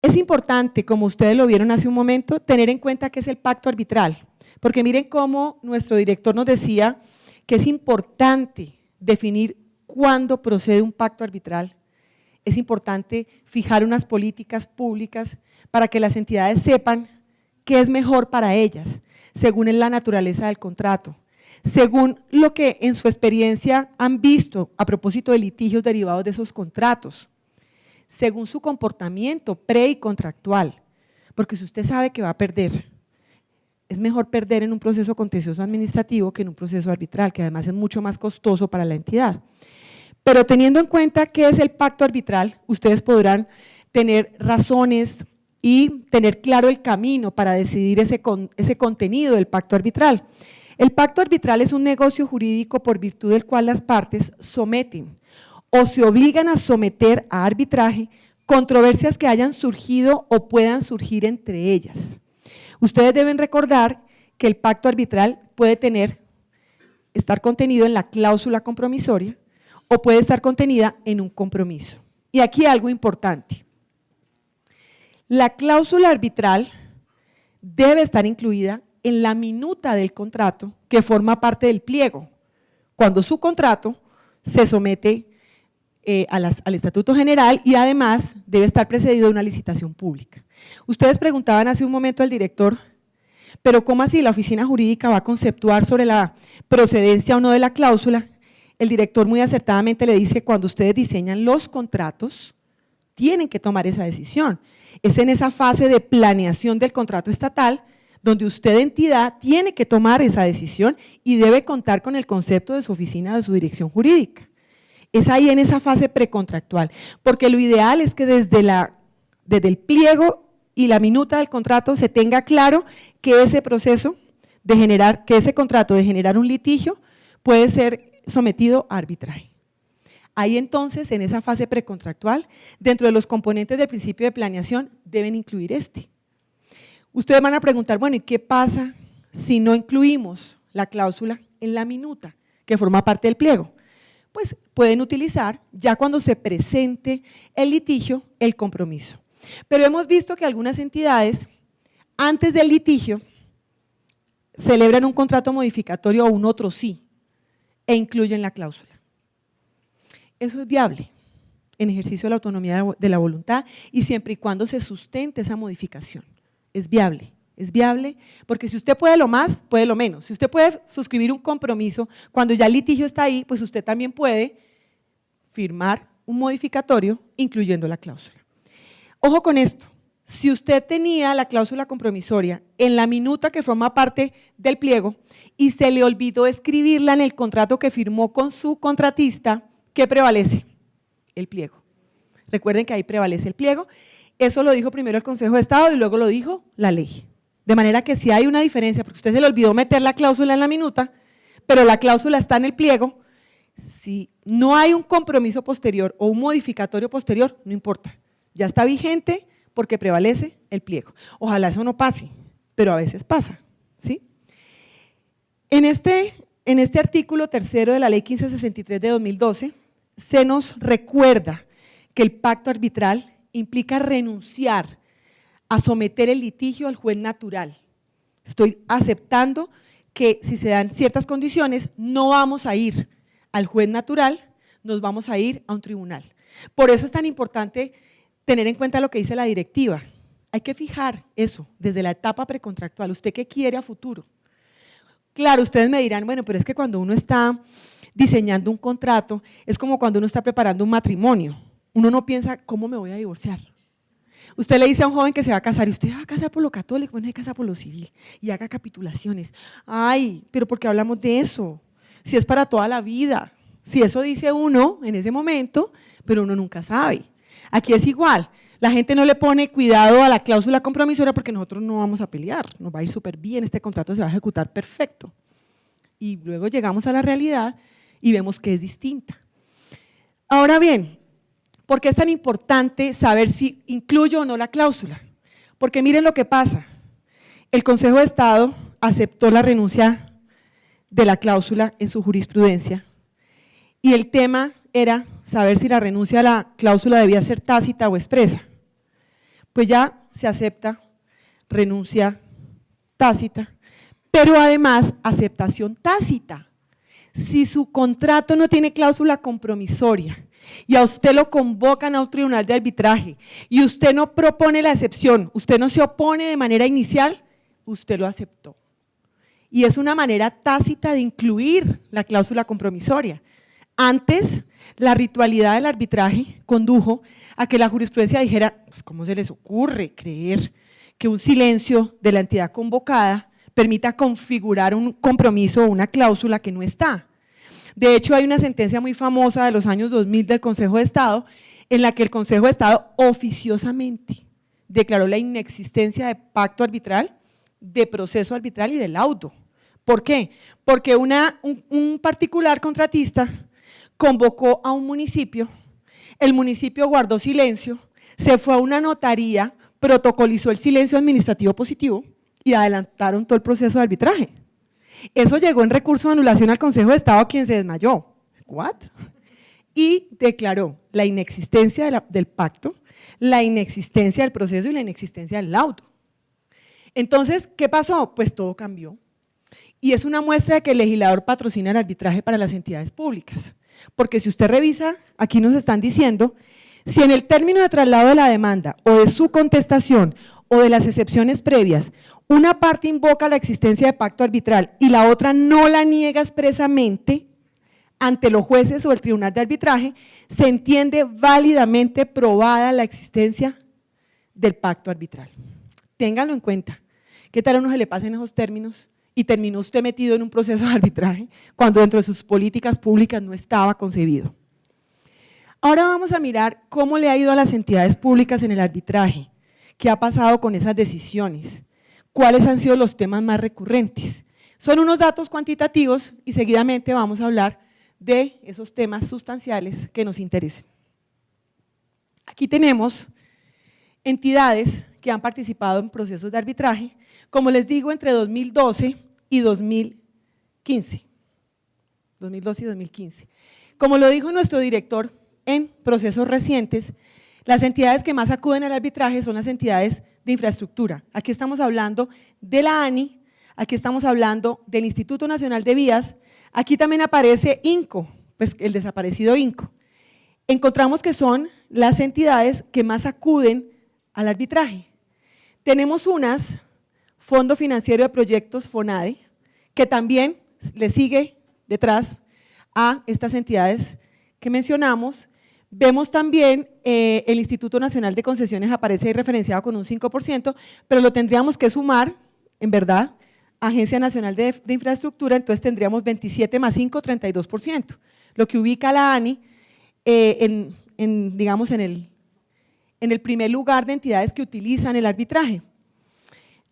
Es importante, como ustedes lo vieron hace un momento, tener en cuenta qué es el pacto arbitral, porque miren cómo nuestro director nos decía que es importante definir cuándo procede un pacto arbitral. Es importante fijar unas políticas públicas para que las entidades sepan qué es mejor para ellas, según la naturaleza del contrato, según lo que en su experiencia han visto a propósito de litigios derivados de esos contratos, según su comportamiento pre y contractual, porque si usted sabe que va a perder, es mejor perder en un proceso contencioso administrativo que en un proceso arbitral, que además es mucho más costoso para la entidad. Pero teniendo en cuenta qué es el pacto arbitral, ustedes podrán tener razones y tener claro el camino para decidir ese contenido del pacto arbitral. El pacto arbitral es un negocio jurídico por virtud del cual las partes someten o se obligan a someter a arbitraje controversias que hayan surgido o puedan surgir entre ellas. Ustedes deben recordar que el pacto arbitral puede estar contenido en la cláusula compromisoria o puede estar contenida en un compromiso. Y aquí algo importante. La cláusula arbitral debe estar incluida en la minuta del contrato que forma parte del pliego, cuando su contrato se somete al Estatuto General y además debe estar precedido de una licitación pública. Ustedes preguntaban hace un momento al director, pero ¿cómo así la oficina jurídica va a conceptuar sobre la procedencia o no de la cláusula? El director muy acertadamente le dice que cuando ustedes diseñan los contratos, tienen que tomar esa decisión. Es en esa fase de planeación del contrato estatal donde usted, entidad, tiene que tomar esa decisión y debe contar con el concepto de su oficina, de su dirección jurídica. Es ahí en esa fase precontractual, porque lo ideal es que desde el pliego y la minuta del contrato se tenga claro que ese proceso de generar, que ese contrato de generar un litigio puede ser sometido a arbitraje. Ahí entonces, en esa fase precontractual, dentro de los componentes del principio de planeación, deben incluir este. Ustedes van a preguntar, bueno, ¿y qué pasa si no incluimos la cláusula en la minuta, que forma parte del pliego? Pues pueden utilizar, ya cuando se presente el litigio, el compromiso. Pero hemos visto que algunas entidades, antes del litigio, celebran un contrato modificatorio o un otro sí, e incluyen la cláusula. Eso es viable en ejercicio de la autonomía de la voluntad y siempre y cuando se sustente esa modificación. Es viable porque si usted puede lo más, puede lo menos. Si usted puede suscribir un compromiso cuando ya el litigio está ahí, pues usted también puede firmar un modificatorio incluyendo la cláusula. Ojo con esto, si usted tenía la cláusula compromisoria en la minuta que forma parte del pliego y se le olvidó escribirla en el contrato que firmó con su contratista, ¿qué prevalece? El pliego. Recuerden que ahí prevalece el pliego. Eso lo dijo primero el Consejo de Estado y luego lo dijo la ley. De manera que si hay una diferencia, porque usted se le olvidó meter la cláusula en la minuta, pero la cláusula está en el pliego, si no hay un compromiso posterior o un modificatorio posterior, no importa, ya está vigente porque prevalece el pliego. Ojalá eso no pase, pero a veces pasa, ¿sí? En este artículo tercero de la Ley 1563 de 2012, se nos recuerda que el pacto arbitral implica renunciar a someter el litigio al juez natural. Estoy aceptando que si se dan ciertas condiciones, no vamos a ir al juez natural, nos vamos a ir a un tribunal. Por eso es tan importante tener en cuenta lo que dice la directiva. Hay que fijar eso desde la etapa precontractual. ¿Usted qué quiere a futuro? Claro, ustedes me dirán, bueno, pero es que cuando uno está diseñando un contrato, es como cuando uno está preparando un matrimonio. Uno no piensa, ¿cómo me voy a divorciar? Usted le dice a un joven que se va a casar, y usted va a casar por lo católico, bueno, hay que casar por lo civil, y haga capitulaciones. Ay, pero ¿por qué hablamos de eso? Si es para toda la vida, si eso dice uno en ese momento, pero uno nunca sabe. Aquí es igual, la gente no le pone cuidado a la cláusula compromisoria porque nosotros no vamos a pelear, nos va a ir súper bien, este contrato se va a ejecutar perfecto. Y luego llegamos a la realidad y vemos que es distinta. Ahora bien, ¿por qué es tan importante saber si incluyo o no la cláusula? Porque miren lo que pasa, el Consejo de Estado aceptó la renuncia de la cláusula en su jurisprudencia y el tema era saber si la renuncia a la cláusula debía ser tácita o expresa. pues ya se acepta renuncia tácita, pero además aceptación tácita. Si su contrato no tiene cláusula compromisoria y a usted lo convocan a un tribunal de arbitraje y usted no propone la excepción, usted no se opone de manera inicial, usted lo aceptó. Y es una manera tácita de incluir la cláusula compromisoria. Antes, la ritualidad del arbitraje condujo a que la jurisprudencia dijera, pues, ¿cómo se les ocurre creer que un silencio de la entidad convocada permita configurar un compromiso o una cláusula que no está? De hecho, hay una sentencia muy famosa de los años 2000 del Consejo de Estado, en la que el Consejo de Estado oficiosamente declaró la inexistencia de pacto arbitral, de proceso arbitral y de laudo. ¿Por qué? Porque un particular contratista convocó a un municipio, el municipio guardó silencio, se fue a una notaría, protocolizó el silencio administrativo positivo y adelantaron todo el proceso de arbitraje. Eso llegó en recurso de anulación al Consejo de Estado, quien se desmayó. ¿What? Y declaró la inexistencia del pacto, la inexistencia del proceso y la inexistencia del laudo. Entonces, ¿qué pasó? Pues todo cambió. Y es una muestra de que el legislador patrocina el arbitraje para las entidades públicas. Porque si usted revisa, aquí nos están diciendo, si en el término de traslado de la demanda o de su contestación o de las excepciones previas, una parte invoca la existencia de pacto arbitral y la otra no la niega expresamente ante los jueces o el tribunal de arbitraje, se entiende válidamente probada la existencia del pacto arbitral. Ténganlo en cuenta. ¿Qué tal a uno se le pasen esos términos y terminó usted metido en un proceso de arbitraje cuando dentro de sus políticas públicas no estaba concebido? Ahora vamos a mirar cómo le ha ido a las entidades públicas en el arbitraje, qué ha pasado con esas decisiones, cuáles han sido los temas más recurrentes. Son unos datos cuantitativos y seguidamente vamos a hablar de esos temas sustanciales que nos interesen. Aquí tenemos entidades que han participado en procesos de arbitraje, como les digo, entre 2012 y 2015. 2012 y 2015. Como lo dijo nuestro director en procesos recientes, las entidades que más acuden al arbitraje son las entidades de infraestructura. Aquí estamos hablando de la ANI, aquí estamos hablando del Instituto Nacional de Vías, aquí también aparece INCO, pues el desaparecido INCO. Encontramos que son las entidades que más acuden al arbitraje. Tenemos unas, Fondo Financiero de Proyectos, FONADE, que también le sigue detrás a estas entidades que mencionamos. Vemos también el Instituto Nacional de Concesiones aparece ahí referenciado con un 5%, pero lo tendríamos que sumar, en verdad, Agencia Nacional de Infraestructura, entonces tendríamos 27 más 5, 32%, lo que ubica a la ANI digamos, en el primer lugar de entidades que utilizan el arbitraje.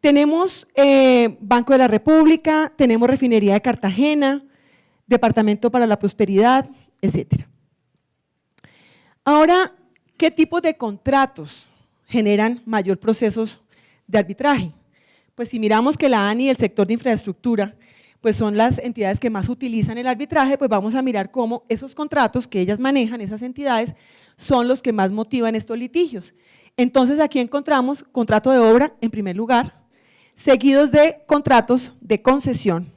Tenemos Banco de la República, tenemos Refinería de Cartagena, Departamento para la Prosperidad, etcétera. Ahora, ¿qué tipos de contratos generan mayor procesos de arbitraje? Pues si miramos que la ANI y el sector de infraestructura pues son las entidades que más utilizan el arbitraje, pues vamos a mirar cómo esos contratos que ellas manejan, esas entidades, son los que más motivan estos litigios. Entonces aquí encontramos contrato de obra en primer lugar, seguidos de contratos de concesión,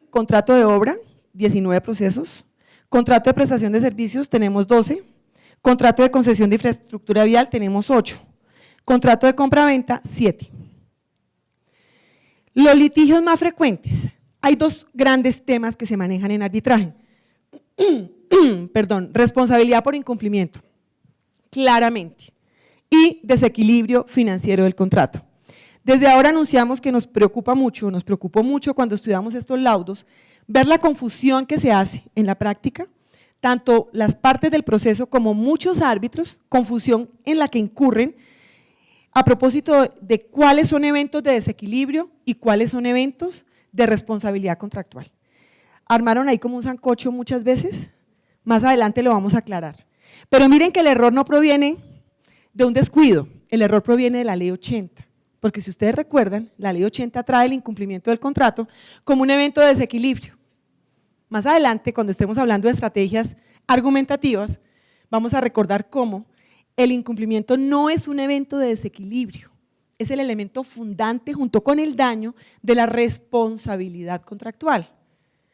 contrato de obra, 19 procesos, contrato de prestación de servicios tenemos 12, contrato de concesión de infraestructura vial tenemos 8, contrato de compra-venta 7. Los litigios más frecuentes, hay dos grandes temas que se manejan en arbitraje, perdón, responsabilidad por incumplimiento, claramente, y desequilibrio financiero del contrato. Desde ahora anunciamos que nos preocupó mucho cuando estudiamos estos laudos, ver la confusión que se hace en la práctica, tanto las partes del proceso como muchos árbitros, confusión en la que incurren a propósito de cuáles son eventos de desequilibrio y cuáles son eventos de responsabilidad contractual. Armaron ahí como un sancocho muchas veces, más adelante lo vamos a aclarar. Pero miren que el error no proviene de un descuido, el error proviene de la ley 80, porque si ustedes recuerdan, la ley 80 trae el incumplimiento del contrato como un evento de desequilibrio. Más adelante, cuando estemos hablando de estrategias argumentativas, vamos a recordar cómo el incumplimiento no es un evento de desequilibrio, es el elemento fundante junto con el daño de la responsabilidad contractual.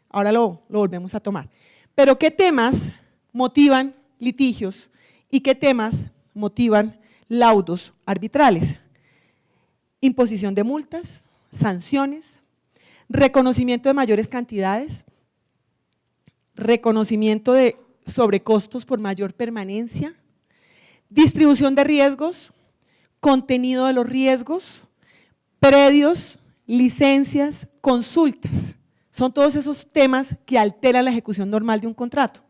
Ahora lo volvemos a tomar. Pero ¿qué temas motivan litigios y qué temas motivan laudos arbitrales? Imposición de multas, sanciones, reconocimiento de mayores cantidades, reconocimiento de sobrecostos por mayor permanencia, distribución de riesgos, contenido de los riesgos, predios, licencias, consultas. Son todos esos temas que alteran la ejecución normal de un contrato.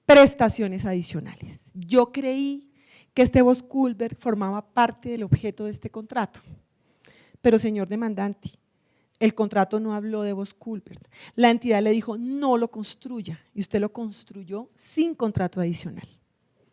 Prestaciones adicionales. Yo creí que este Bos Culver formaba parte del objeto de este contrato, pero señor demandante, el contrato no habló de Bos Culver. La entidad le dijo no lo construya y usted lo construyó sin contrato adicional.